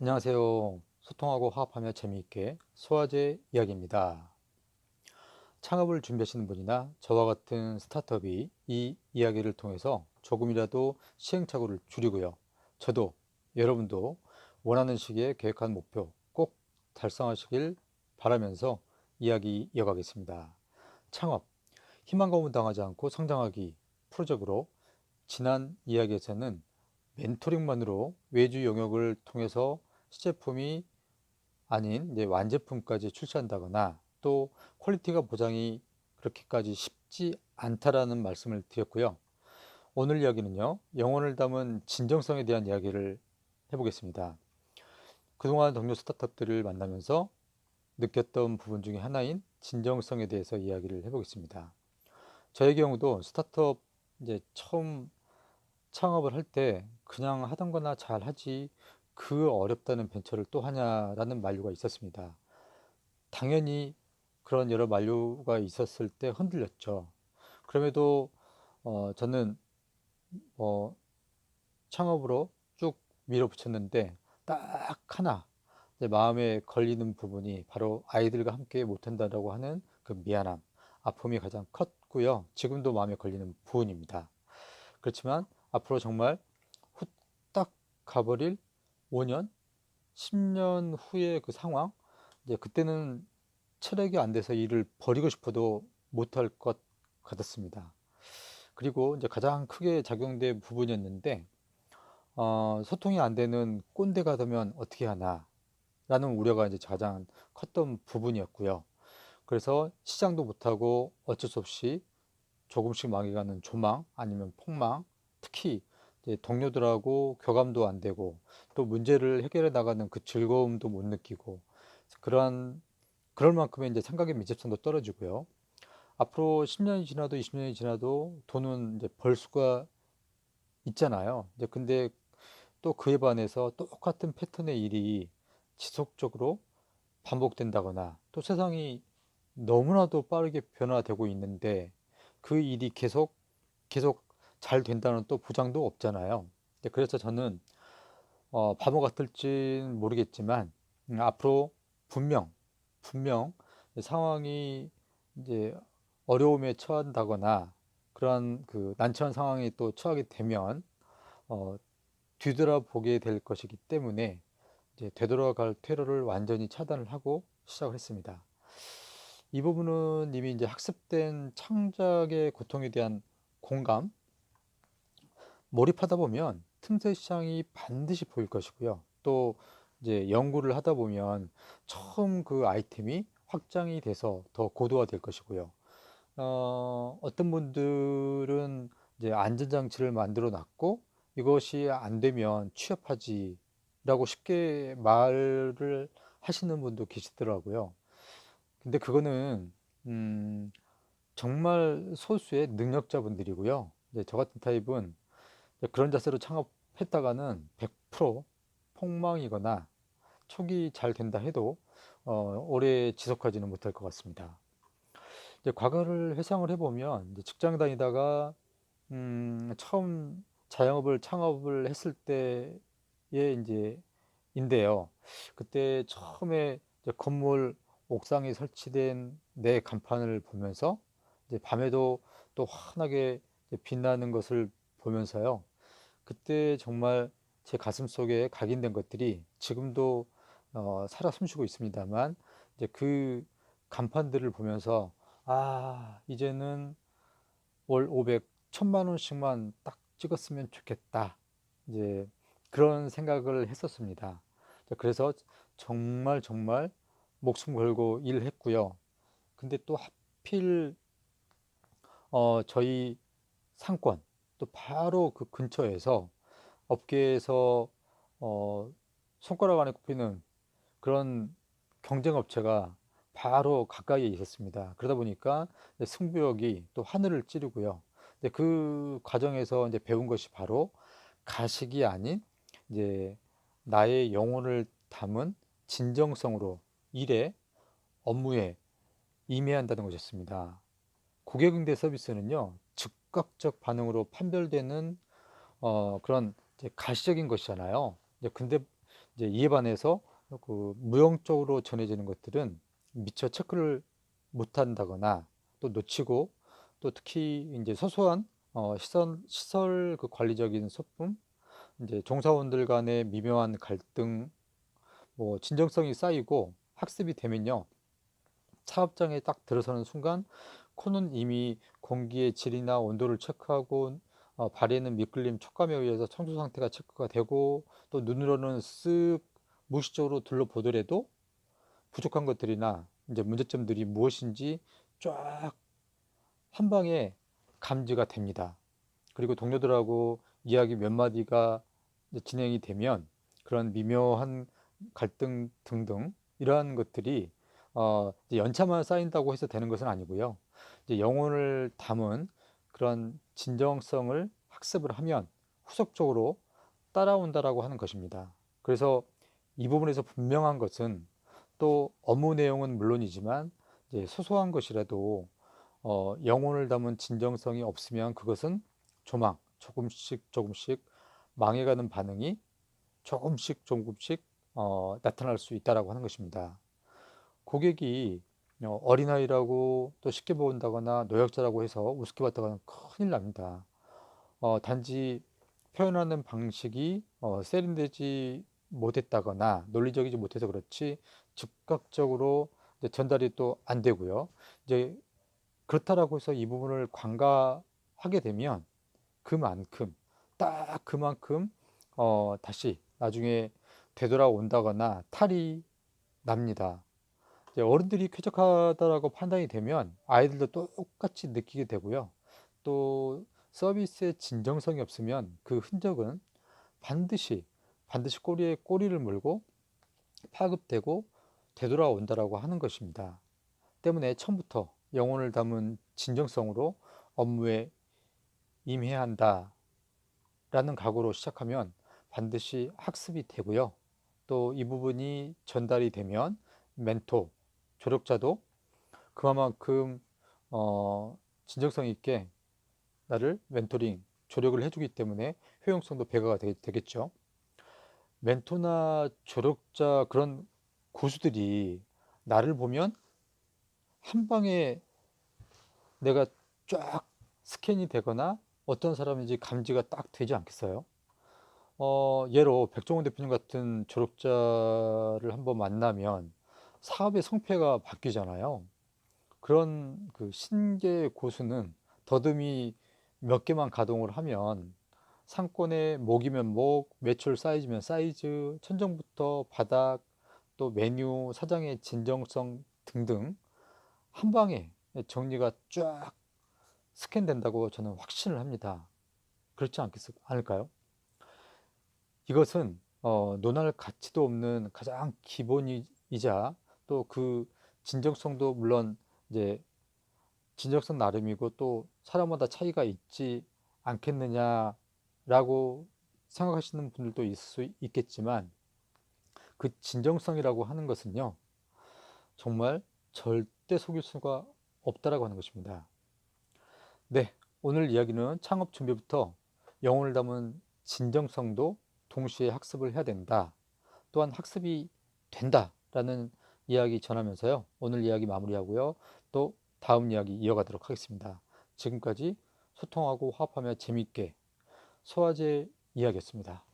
안녕하세요. 소통하고 화합하며 재미있게 소화제 이야기입니다. 창업을 준비하시는 분이나 저와 같은 스타트업이 이 이야기를 통해서 조금이라도 시행착오를 줄이고요. 저도 여러분도 원하는 시기에 계획한 목표 꼭 달성하시길 바라면서 이야기 이어가겠습니다. 창업, 희망 고문 당하지 않고 성장하기 프로젝트로 지난 이야기에서는 멘토링만으로 외주 영역을 통해서 시제품이 아닌 이제 완제품까지 출시한다거나 또 퀄리티가 보장이 그렇게까지 쉽지 않다라는 말씀을 드렸고요. 오늘 이야기는요, 영혼을 담은 진정성에 대한 이야기를 해보겠습니다. 그동안 동료 스타트업들을 만나면서 느꼈던 부분 중에 하나인 진정성에 대해서 이야기를 해보겠습니다. 저의 경우도 스타트업 이제 처음 창업을 할 때 그냥 하던 거나 잘 하지 그 어렵다는 벤처를 또 하냐라는 만류가 있었습니다. 당연히 그런 여러 만류가 있었을 때 흔들렸죠. 그럼에도 저는 어, 창업으로 쭉 밀어붙였는데 딱 하나 내 마음에 걸리는 부분이 바로 아이들과 함께 못한다라고 하는 그 미안함, 아픔이 가장 컸고요. 지금도 마음에 걸리는 부분입니다. 그렇지만 앞으로 정말 후딱 가버릴 5년, 10년 후의 그 상황, 이제 그때는 체력이 안 돼서 일을 버리고 싶어도 못할 것 같았습니다. 그리고 이제 가장 크게 작용된 부분이었는데, 소통이 안 되는 꼰대가 되면 어떻게 하나, 라는 우려가 이제 가장 컸던 부분이었고요. 그래서 시장도 못하고 어쩔 수 없이 조금씩 망해가는 조망 아니면 폭망, 특히 이제 동료들하고 교감도 안 되고 또 문제를 해결해 나가는 그 즐거움도 못 느끼고 그럴 만큼의 이제 생각의 밀접성도 떨어지고요. 앞으로 10년이 지나도 20년이 지나도 돈은 이제 벌 수가 있잖아요. 이제 근데 또 그에 반해서 똑같은 패턴의 일이 지속적으로 반복된다거나 또 세상이 너무나도 빠르게 변화되고 있는데 그 일이 계속 잘 된다는 또 보장도 없잖아요. 그래서 저는 바보 같을진 모르겠지만 앞으로 분명 상황이 이제 어려움에 처한다거나 그러한 그 난처한 상황에 또 처하게 되면 어, 뒤돌아보게 될 것이기 때문에 이제 되돌아갈 퇴로를 완전히 차단을 하고 시작을 했습니다. 이 부분은 이미 이제 학습된 창작의 고통에 대한 공감, 몰입하다 보면 틈새 시장이 반드시 보일 것이고요. 또 이제 연구를 하다 보면 처음 그 아이템이 확장이 돼서 더 고도화될 것이고요. 어떤 분들은 이제 안전장치를 만들어 놨고 이것이 안 되면 취업하지라고 쉽게 말을 하시는 분도 계시더라고요. 근데 그거는 음, 정말 소수의 능력자분들이고요. 이제 저 같은 타입은 그런 자세로 창업했다가는 100% 폭망이거나 초기 잘 된다 해도 오래 지속하지는 못할 것 같습니다. 이제 과거를 회상을 해보면 이제 직장 다니다가 처음 자영업을 창업을 했을 때의 이제 인데요. 그때 처음에 이제 건물 옥상에 설치된 내 간판을 보면서 이제 밤에도 또 환하게 이제 빛나는 것을 보면서요. 그때 정말 제 가슴 속에 각인된 것들이 지금도 살아 숨쉬고 있습니다만 이제 그 간판들을 보면서 이제는 월 500, 1000만 원씩만 딱 찍었으면 좋겠다. 이제 그런 생각을 했었습니다. 그래서 정말 목숨 걸고 일했고요. 근데 또 하필 저희 상권 또 바로 그 근처에서 업계에서 어, 손가락 안에 꼽히는 그런 경쟁 업체가 바로 가까이에 있었습니다. 그러다 보니까 이제 승부욕이 또 하늘을 찌르고요. 이제 그 과정에서 이제 배운 것이 바로 가식이 아닌 이제 나의 영혼을 담은 진정성으로 일에 업무에 임해한다는 것이었습니다. 고객응대 서비스는요, 즉각적 반응으로 판별되는 그런 이제 가시적인 것이잖아요. 근데 이제 이에 반해서 그 무용적으로 전해지는 것들은 미처 체크를 못한다거나 또 놓치고, 또 특히 이제 소소한 시설 그 관리적인 소품, 이제 종사원들 간의 미묘한 갈등, 뭐 진정성이 쌓이고 학습이 되면요, 차업장에 딱 들어서는 순간 코는 이미 공기의 질이나 온도를 체크하고, 발에는 미끌림 촉감에 의해서 청소 상태가 체크가 되고, 또 눈으로는 쓱 무의식적으로 둘러보더라도 부족한 것들이나 이제 문제점들이 무엇인지 쫙 한 방에 감지가 됩니다. 그리고 동료들하고 이야기 몇 마디가 진행이 되면 그런 미묘한 갈등 등등 이러한 것들이 이제 연차만 쌓인다고 해서 되는 것은 아니고요. 이제 영혼을 담은 그런 진정성을 학습을 하면 후속적으로 따라온다라고 하는 것입니다. 그래서 이 부분에서 분명한 것은, 또 업무 내용은 물론이지만 이제 소소한 것이라도 영혼을 담은 진정성이 없으면 그것은 조금씩 조금씩 망해가는 반응이 조금씩 조금씩 나타날 수 있다라고 하는 것입니다. 고객이 어린아이라고 또 쉽게 본다거나 노약자라고 해서 우습게 봤다가는 큰일 납니다. 단지 표현하는 방식이 세련되지 못했다거나 논리적이지 못해서 그렇지 즉각적으로 이제 전달이 또 안 되고요. 이제 그렇다라고 해서 이 부분을 간과하게 되면 그만큼, 딱 그만큼 다시 나중에 되돌아온다거나 탈이 납니다. 이제 어른들이 쾌적하다라고 판단이 되면 아이들도 똑같이 느끼게 되고요. 또 서비스의 진정성이 없으면 그 흔적은 반드시 꼬리에 꼬리를 물고 파급되고 되돌아온다라고 하는 것입니다. 때문에 처음부터 영혼을 담은 진정성으로 업무에 임해야 한다라는 각오로 시작하면 반드시 학습이 되고요. 또 이 부분이 전달이 되면 멘토, 조력자도 그만큼 진정성 있게 나를 멘토링, 조력을 해주기 때문에 효용성도 배가가 되겠죠. 멘토나 조력자, 그런 고수들이 나를 보면 한 방에 내가 쫙 스캔이 되거나 어떤 사람인지 감지가 딱 되지 않겠어요? 예로 백종원 대표님 같은 조력자를 한번 만나면 사업의 성패가 바뀌잖아요. 그런 그 신계 고수는 더듬이 몇 개만 가동을 하면 상권의 목이면 목, 매출 사이즈면 사이즈, 천정부터 바닥, 또 메뉴, 사장의 진정성 등등 한 방에 정리가 쫙 스캔된다고 저는 확신을 합니다. 그렇지 않을까요? 이것은 논할 가치도 없는 가장 기본이자, 또 그 진정성도 물론 이제 진정성 나름이고 또 사람마다 차이가 있지 않겠느냐라고 생각하시는 분들도 있을 수 있겠지만, 그 진정성이라고 하는 것은요, 정말 절대 속일 수가 없다라고 하는 것입니다. 네, 오늘 이야기는 창업 준비부터 영혼을 담은 진정성도 동시에 학습을 해야 된다, 또한 학습이 된다라는 이야기 전하면서요, 오늘 이야기 마무리하고요, 또 다음 이야기 이어가도록 하겠습니다. 지금까지 소통하고 화합하며 재미있게 소화제 이야기였습니다.